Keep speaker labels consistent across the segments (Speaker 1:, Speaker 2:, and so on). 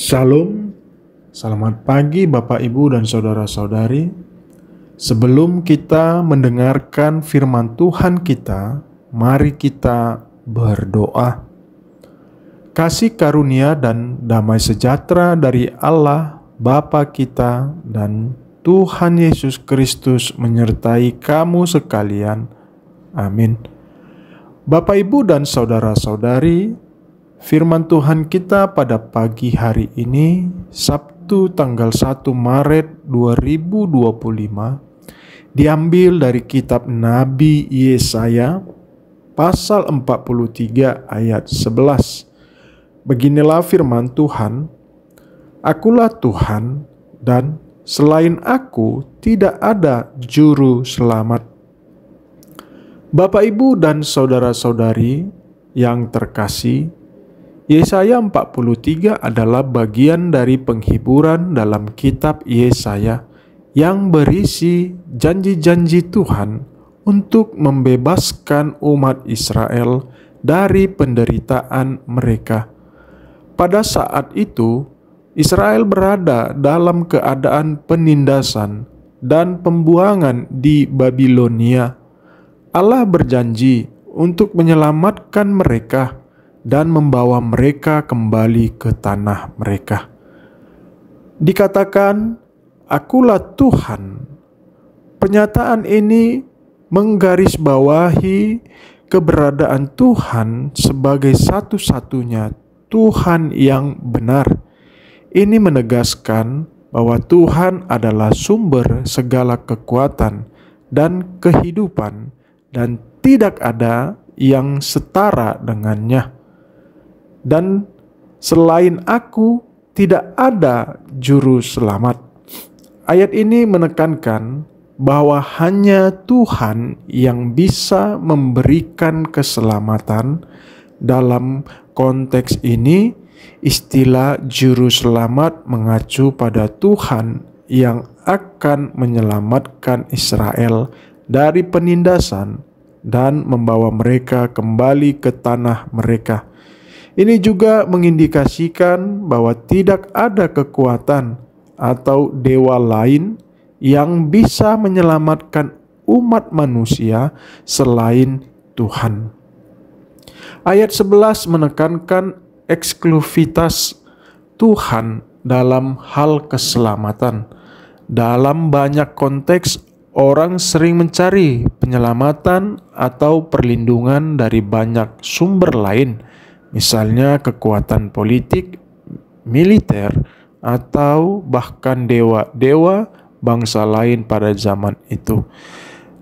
Speaker 1: Shalom, selamat pagi Bapak Ibu dan Saudara-saudari. Sebelum kita mendengarkan firman Tuhan kita, mari kita berdoa. Kasih karunia dan damai sejahtera dari Allah Bapa kita dan Tuhan Yesus Kristus menyertai kamu sekalian. Amin. Bapak Ibu dan Saudara-saudari, firman Tuhan kita pada pagi hari ini, Sabtu tanggal 1 Maret 2025, diambil dari kitab Nabi Yesaya, pasal 43 ayat 11. Beginilah firman Tuhan, "Akulah Tuhan, dan selain aku tidak ada juru selamat." Bapak Ibu dan Saudara-saudari yang terkasih, Yesaya 43 adalah bagian dari penghiburan dalam kitab Yesaya yang berisi janji-janji Tuhan untuk membebaskan umat Israel dari penderitaan mereka. Pada saat itu, Israel berada dalam keadaan penindasan dan pembuangan di Babilonia. Allah berjanji untuk menyelamatkan mereka dan membawa mereka kembali ke tanah mereka. Dikatakan, "Akulah Tuhan." Pernyataan ini menggarisbawahi keberadaan Tuhan sebagai satu-satunya Tuhan yang benar. Ini menegaskan bahwa Tuhan adalah sumber segala kekuatan dan kehidupan, dan tidak ada yang setara dengannya. Dan selain aku tidak ada juru selamat. Ayat ini menekankan bahwa hanya Tuhan yang bisa memberikan keselamatan. Dalam konteks ini, istilah juru selamat mengacu pada Tuhan yang akan menyelamatkan Israel dari penindasan dan membawa mereka kembali ke tanah mereka. Ini juga mengindikasikan bahwa tidak ada kekuatan atau dewa lain yang bisa menyelamatkan umat manusia selain Tuhan. Ayat 11 menekankan eksklusivitas Tuhan dalam hal keselamatan. Dalam banyak konteks, orang sering mencari penyelamatan atau perlindungan dari banyak sumber lain, misalnya kekuatan politik, militer, atau bahkan dewa-dewa bangsa lain pada zaman itu.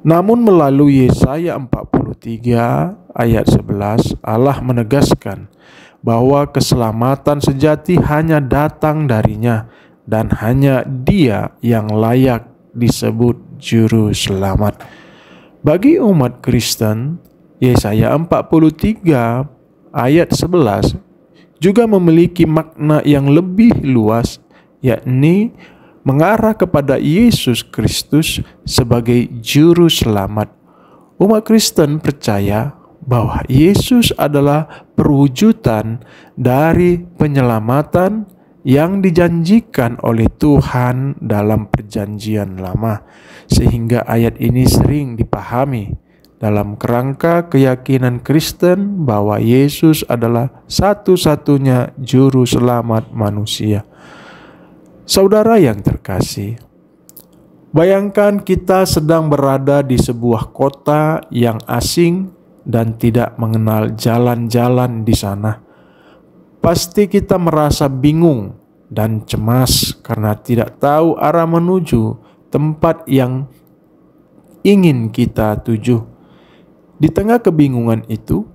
Speaker 1: Namun melalui Yesaya 43 ayat 11, Allah menegaskan bahwa keselamatan sejati hanya datang darinya, dan hanya Dia yang layak disebut juru selamat. Bagi umat Kristen, Yesaya 43 ayat 11 juga memiliki makna yang lebih luas, yakni mengarah kepada Yesus Kristus sebagai juru selamat. Umat Kristen percaya bahwa Yesus adalah perwujudan dari penyelamatan yang dijanjikan oleh Tuhan dalam Perjanjian Lama, sehingga ayat ini sering dipahami dalam kerangka keyakinan Kristen bahwa Yesus adalah satu-satunya juru selamat manusia. Saudara yang terkasih, bayangkan kita sedang berada di sebuah kota yang asing dan tidak mengenal jalan-jalan di sana. Pasti kita merasa bingung dan cemas karena tidak tahu arah menuju tempat yang ingin kita tuju. Di tengah kebingungan itu,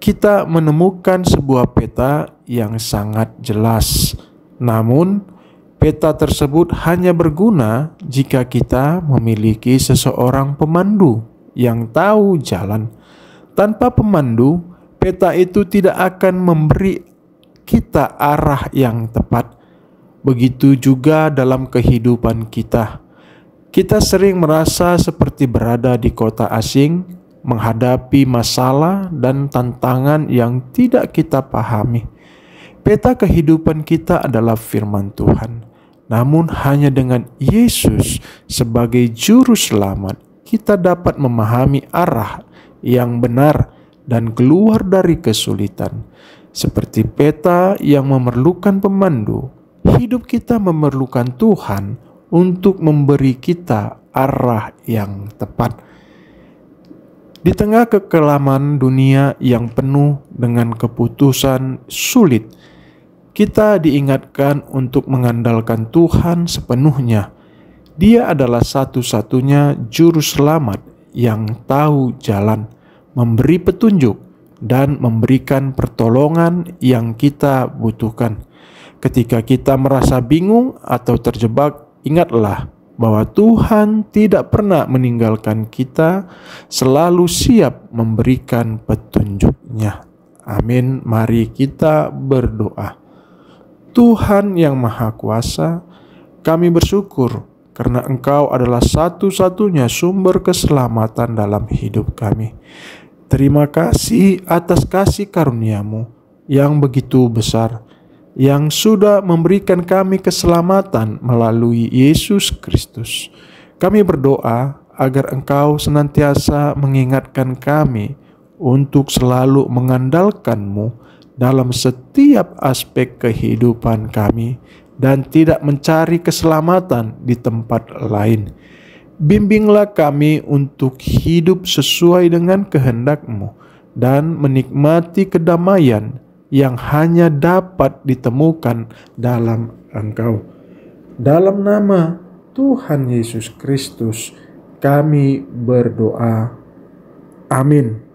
Speaker 1: kita menemukan sebuah peta yang sangat jelas. Namun, peta tersebut hanya berguna jika kita memiliki seseorang pemandu yang tahu jalan. Tanpa pemandu, peta itu tidak akan memberi kita arah yang tepat. Begitu juga dalam kehidupan kita. Kita sering merasa seperti berada di kota asing, menghadapi masalah dan tantangan yang tidak kita pahami. Peta kehidupan kita adalah firman Tuhan. Namun hanya dengan Yesus sebagai juru selamat, kita dapat memahami arah yang benar dan keluar dari kesulitan. Seperti peta yang memerlukan pemandu, hidup kita memerlukan Tuhan untuk memberi kita arah yang tepat. Di tengah kekelaman dunia yang penuh dengan keputusan sulit, kita diingatkan untuk mengandalkan Tuhan sepenuhnya. Dia adalah satu-satunya juru selamat yang tahu jalan, memberi petunjuk, dan memberikan pertolongan yang kita butuhkan. Ketika kita merasa bingung atau terjebak, ingatlah bahwa Tuhan tidak pernah meninggalkan kita, selalu siap memberikan petunjuk-Nya. Amin. Mari kita berdoa. Tuhan yang Maha Kuasa, kami bersyukur karena Engkau adalah satu-satunya sumber keselamatan dalam hidup kami. Terima kasih atas kasih karunia-Mu yang begitu besar, yang sudah memberikan kami keselamatan melalui Yesus Kristus. Kami berdoa agar Engkau senantiasa mengingatkan kami untuk selalu mengandalkan-Mu dalam setiap aspek kehidupan kami dan tidak mencari keselamatan di tempat lain. Bimbinglah kami untuk hidup sesuai dengan kehendak-Mu dan menikmati kedamaian yang hanya dapat ditemukan dalam Engkau. Dalam nama Tuhan Yesus Kristus kami berdoa. Amin.